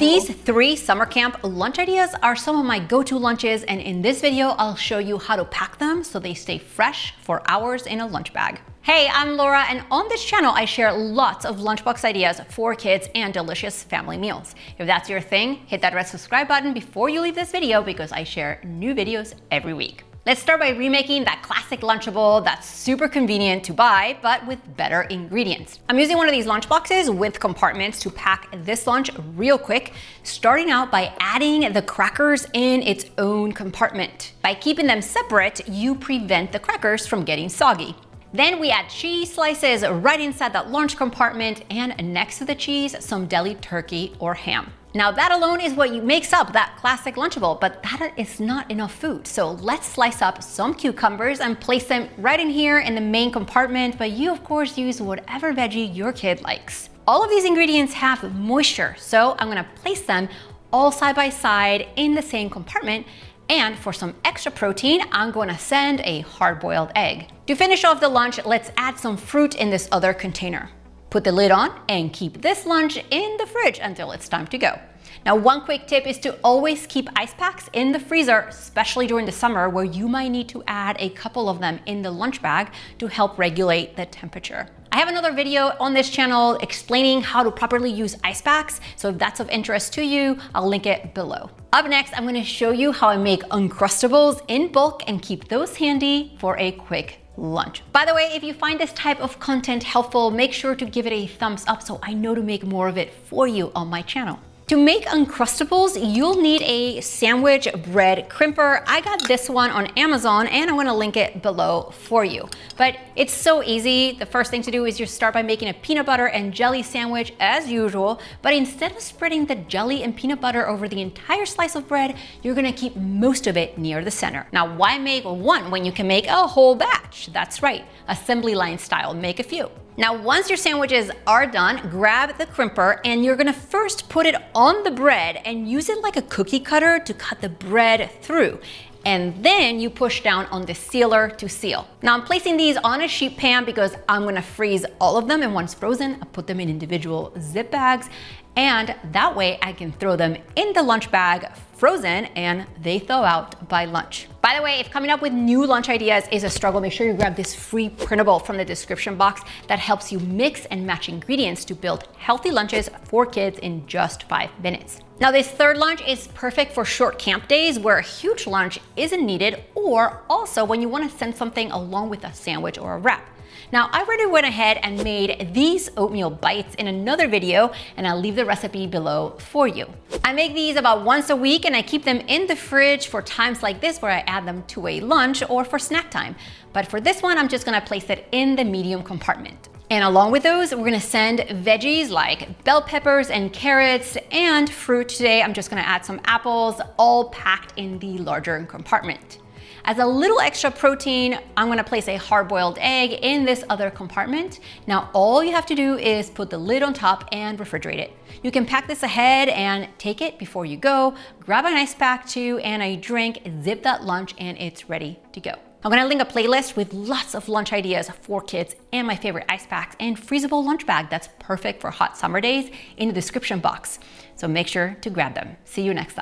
These 3 summer camp lunch ideas are some of my go-to lunches, and in this video, I'll show you how to pack them so they stay fresh for hours in a lunch bag. Hey, I'm Laura, and on this channel, I share lots of lunchbox ideas for kids and delicious family meals. If that's your thing, hit that red subscribe button before you leave this video because I share new videos every week. Let's start by remaking that classic Lunchable that's super convenient to buy, but with better ingredients. I'm using one of these lunch boxes with compartments to pack this lunch real quick, starting out by adding the crackers in its own compartment. By keeping them separate, you prevent the crackers from getting soggy. Then we add cheese slices right inside that lunch compartment, and next to the cheese, some deli turkey or ham. Now that alone is what makes up that classic Lunchable, but that is not enough food. So let's slice up some cucumbers and place them right in here in the main compartment, but you of course use whatever veggie your kid likes. All of these ingredients have moisture, so I'm gonna place them all side by side in the same compartment. And for some extra protein, I'm going to send a hard-boiled egg. To finish off the lunch, let's add some fruit in this other container. Put the lid on and keep this lunch in the fridge until it's time to go. Now, one quick tip is to always keep ice packs in the freezer, especially during the summer where you might need to add a couple of them in the lunch bag to help regulate the temperature. I have another video on this channel explaining how to properly use ice packs, so if that's of interest to you, I'll link it below. Up next, I'm gonna show you how I make uncrustables in bulk and keep those handy for a quick lunch. By the way, if you find this type of content helpful, make sure to give it a thumbs up so I know to make more of it for you on my channel. To make uncrustables, you'll need a sandwich bread crimper. I got this one on Amazon and I'm gonna link it below for you. But it's so easy. The first thing to do is you start by making a peanut butter and jelly sandwich as usual, but instead of spreading the jelly and peanut butter over the entire slice of bread, you're gonna keep most of it near the center. Now, why make one when you can make a whole batch? That's right, assembly line style, make a few. Now, once your sandwiches are done, grab the crimper and you're gonna first put it on the bread and use it like a cookie cutter to cut the bread through. And then you push down on the sealer to seal. Now I'm placing these on a sheet pan because I'm gonna freeze all of them, and once frozen, I put them in individual zip bags, and that way I can throw them in the lunch bag frozen and they thaw out by lunch. By the way, if coming up with new lunch ideas is a struggle, make sure you grab this free printable from the description box that helps you mix and match ingredients to build healthy lunches for kids in just 5 minutes. Now this third lunch is perfect for short camp days where a huge lunch isn't needed, or also when you want to send something along with a sandwich or a wrap. Now, I already went ahead and made these oatmeal bites in another video, and I'll leave the recipe below for you. I make these about once a week, and I keep them in the fridge for times like this where I add them to a lunch or for snack time. But for this one, I'm just gonna place it in the medium compartment. And along with those, we're gonna send veggies like bell peppers and carrots, and fruit. Today, I'm just gonna add some apples, all packed in the larger compartment. As a little extra protein, I'm gonna place a hard-boiled egg in this other compartment. Now, all you have to do is put the lid on top and refrigerate it. You can pack this ahead and take it before you go, grab an ice pack too, and a drink, zip that lunch, and it's ready to go. I'm gonna link a playlist with lots of lunch ideas for kids and my favorite ice packs and freezable lunch bag that's perfect for hot summer days in the description box. So make sure to grab them. See you next time.